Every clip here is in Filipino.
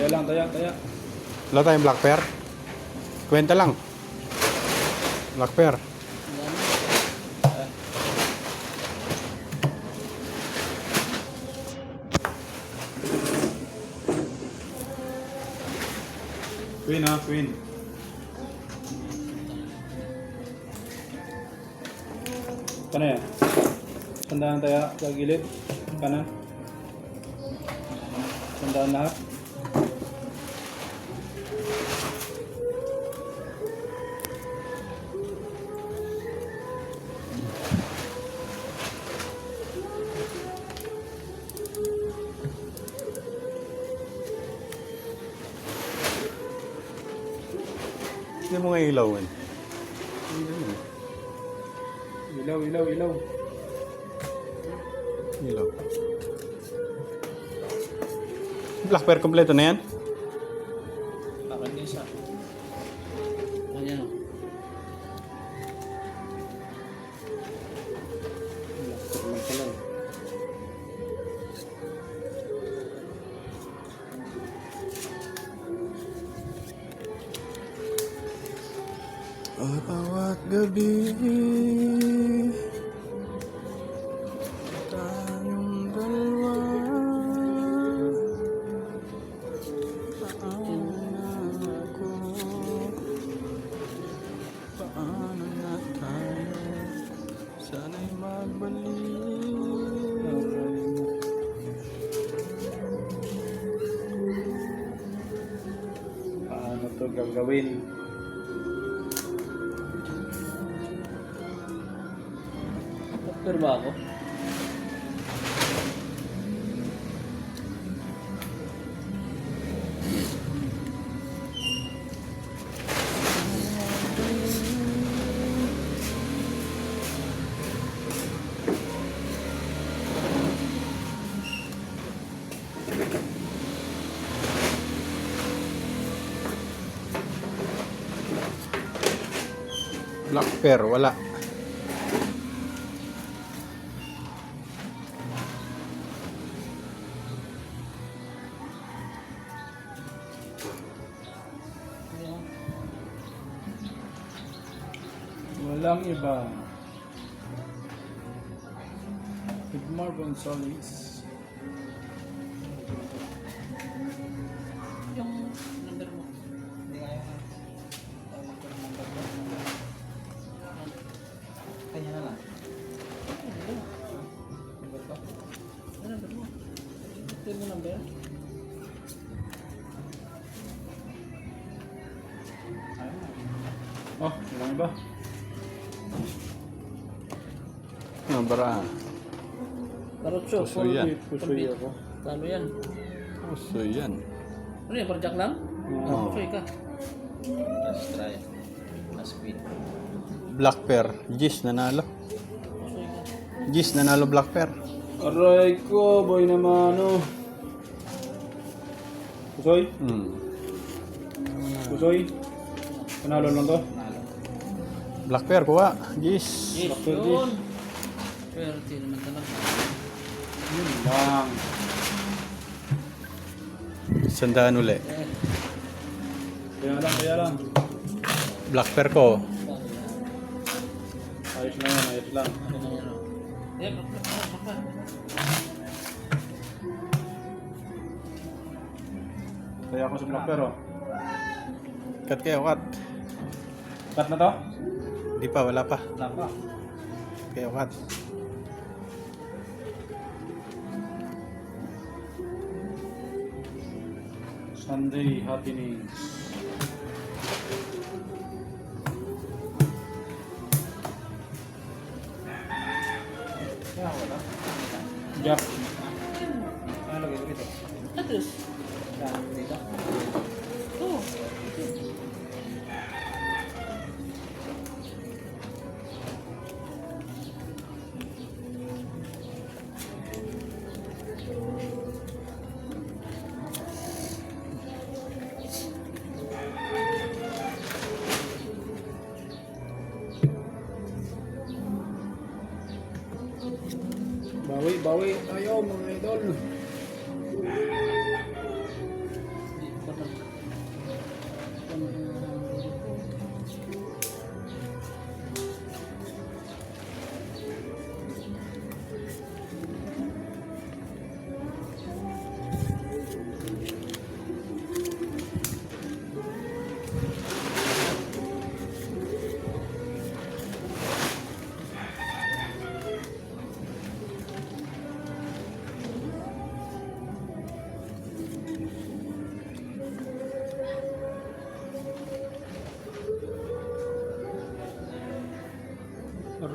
lang, taya. Wala tayong black pear. Kwenta lang. Black pear. Queen ha, queen. Kanan yan. Tandaan tayo sa gilid. Kanan. Tandaan lahat. Hindi mo nga ilawan. Ilaw. Ilaw. Black pear kompleto na yan? Bakit niya isa? Ayan o. Bawat gabi tayong dalawa. Paano ako? Paano na tayo? Sana'y magbalik. Paano to gagawin? Doktor ba ako? Black pear, wala. Walang iba. Edmar Gonzalez. Yung number mo. Hindi kaya nga. Tawag ko ng number mo. Kanya na lang. Number ko? Ano number mo? Ito yung number? Oh, walang iba. Bara. Karotso. Puso yan. Pusoy ako. Kano yan? So yan. Ano yan? Parjak lang? Oo. Pusoy ka. Let's try. Let's quit. Black pear. Gis nanalo. Pusoy ka. Gis nanalo black pear. Aray ko, boy naman ano. Pusoy? Pusoy? Panalo lang to? Nalo. Black pear kuha. Gis. Yes, Bakit yun. Swerte naman talaga. Yun lang. Sandaan uli. Kaya lang. Black pear ko. Ayos lang yan, ayos lang. Ano na yan? Bakit? Kaya ako sa black pero. Cut kayo, cut. Cut na to? Di pa, wala pa. Wala pa. Kayo, cut. Sunday happenings. Kaya wala. Jack. Ano lagay ko dito? Atos. Dito. Oh. Bawi tayo mga idol.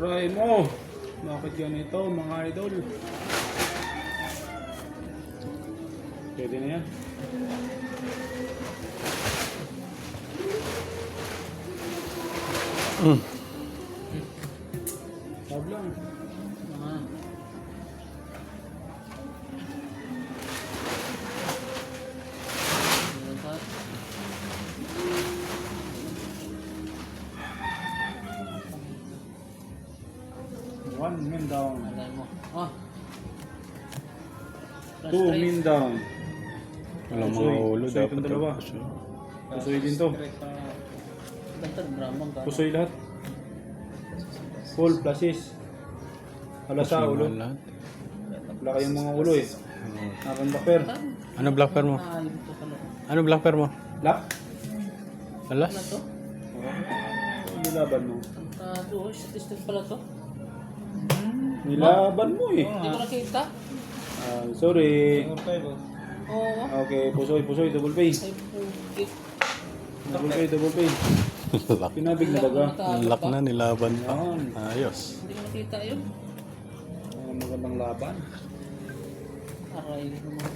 Aray mo! Bakit ganito mga idol? Pwede na yan. Tawag lang. Mga. Diba? One min down. Alay mo. Oh. Two min down. Walang Pusoy. mga ulo Pusoy itong dalawa. pusoy. Pusoy din to. Gantag bramang ka. Pusoy lahat. Full pluses. Halasa ulo. Pusoy lahat. Wala kayong mga ulo eh. Nakang bakper. Ano black pair mo? Ah, yun to pala. Ano black pair mo? Lap. Alas? Ano to? Nilaban mo. Tantado, statistic pala to. Nilaban mo eh. Hindi ko nakita. Sorry. Oo. Okay, pusoy, pusoy, double pay. Ay, pugit. Double pay, double pay. Lock. Pinabig na baga. Lock na, nilaban pa. Yan. Ayos. Hindi ko nakita yun. Magandang laban. Aray naman.